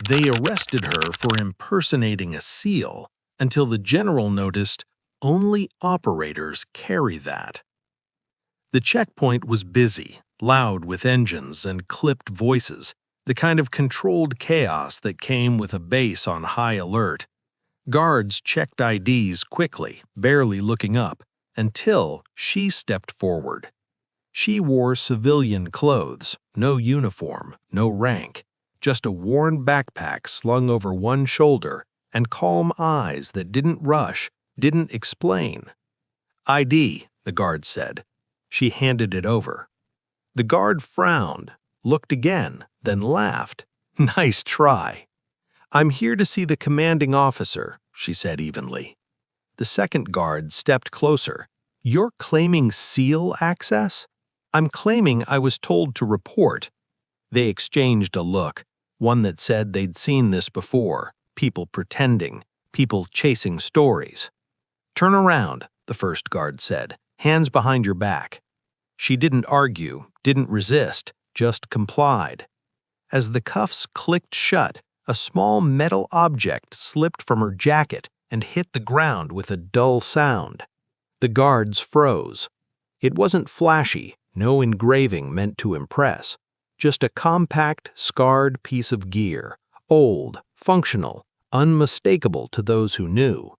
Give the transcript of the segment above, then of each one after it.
They arrested her for impersonating a seal until the general noticed only operators carry that. The checkpoint was busy, loud with engines and clipped voices, the kind of controlled chaos that came with a base on high alert. Guards checked IDs quickly, barely looking up, until she stepped forward. She wore civilian clothes, no uniform, no rank, just a worn backpack slung over one shoulder and calm eyes that didn't rush, didn't explain. "ID," the guard said. She handed it over. The guard frowned, looked again, then laughed. "Nice try." "I'm here to see the commanding officer," she said evenly. The second guard stepped closer. "You're claiming SEAL access?" "I'm claiming I was told to report." They exchanged a look, one that said they'd seen this before, people pretending, people chasing stories. "Turn around," the first guard said, "hands behind your back." She didn't argue, didn't resist, just complied. As the cuffs clicked shut, a small metal object slipped from her jacket and hit the ground with a dull sound. The guards froze. It wasn't flashy, no engraving meant to impress, just a compact, scarred piece of gear, old, functional, unmistakable to those who knew.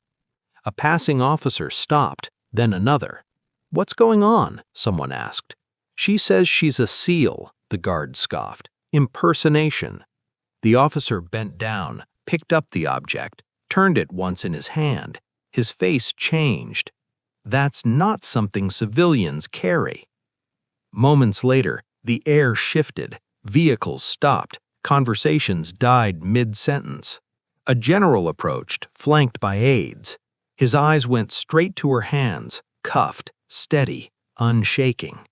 A passing officer stopped, then another. "What's going on?" someone asked. "She says she's a SEAL," the guard scoffed. "Impersonation." The officer bent down, picked up the object, turned it once in his hand. His face changed. "That's not something civilians carry." Moments later, the air shifted, vehicles stopped, conversations died mid-sentence. A general approached, flanked by aides. His eyes went straight to her hands, cuffed, steady, unshaking.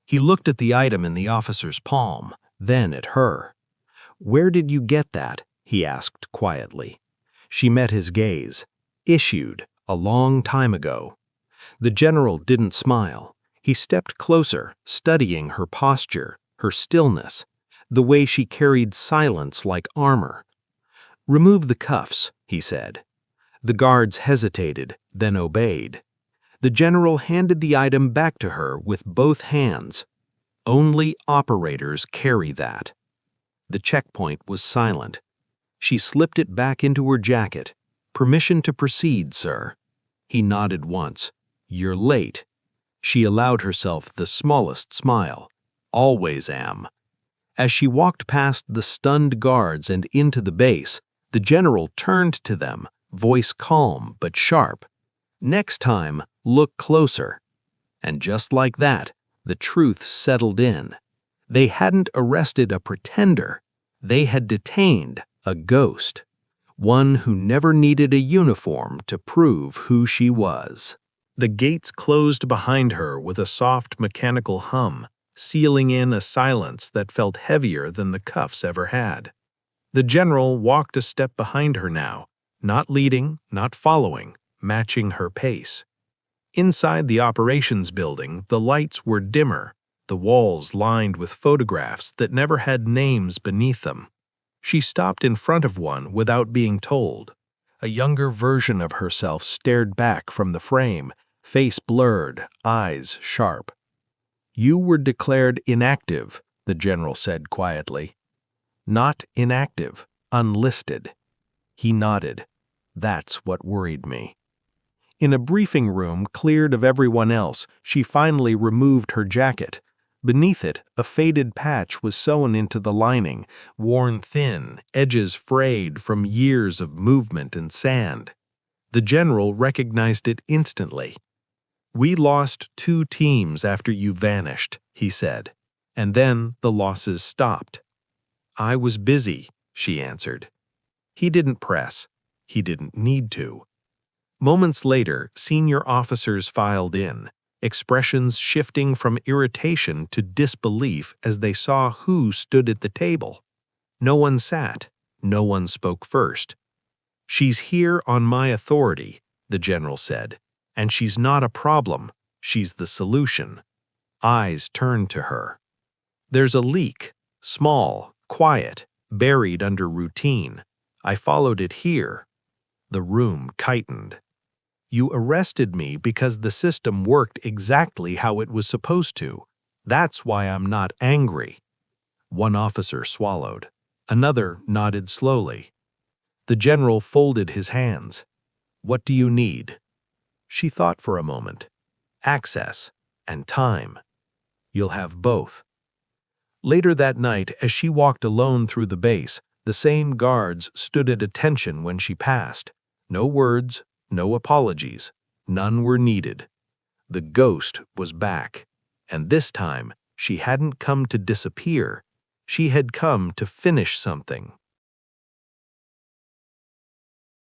He looked at the item in the officer's palm, then at her. "Where did you get that?" he asked quietly. She met his gaze. "Issued, a long time ago." The general didn't smile. He stepped closer, studying her posture, her stillness, the way she carried silence like armor. "Remove the cuffs," he said. The guards hesitated, then obeyed. The general handed the item back to her with both hands. "Only operators carry that." The checkpoint was silent. She slipped it back into her jacket. "Permission to proceed, sir." He nodded once. "You're late." She allowed herself the smallest smile. "Always am." As she walked past the stunned guards and into the base, the general turned to them, voice calm but sharp. "Next time, look closer." And just like that, the truth settled in. They hadn't arrested a pretender. They had detained a ghost, one who never needed a uniform to prove who she was. The gates closed behind her with a soft mechanical hum, sealing in a silence that felt heavier than the cuffs ever had. The general walked a step behind her now, not leading, not following, matching her pace. Inside the operations building, the lights were dimmer, the walls lined with photographs that never had names beneath them. She stopped in front of one without being told. A younger version of herself stared back from the frame, face blurred, eyes sharp. "You were declared inactive," the general said quietly. "Not inactive, unlisted." He nodded. "That's what worried me." In a briefing room cleared of everyone else, she finally removed her jacket. Beneath it, a faded patch was sewn into the lining, worn thin, edges frayed from years of movement and sand. The general recognized it instantly. "We lost 2 teams after you vanished," he said, "and then the losses stopped." "I was busy," she answered. He didn't press. He didn't need to. Moments later, senior officers filed in, expressions shifting from irritation to disbelief as they saw who stood at the table. No one sat. No one spoke first. "She's here on my authority," the general said, "and she's not a problem. She's the solution." Eyes turned to her. "There's a leak, small, quiet, buried under routine. I followed it here. The room tightened. You arrested me because the system worked exactly how it was supposed to. That's why I'm not angry. One officer swallowed. Another nodded slowly. The general folded his hands. What do you need? She thought for a moment. Access and time. You'll have both. Later that night, as she walked alone through the base, the same guards stood at attention when she passed. No words, no apologies. None were needed. The ghost was back. And this time, she hadn't come to disappear. She had come to finish something.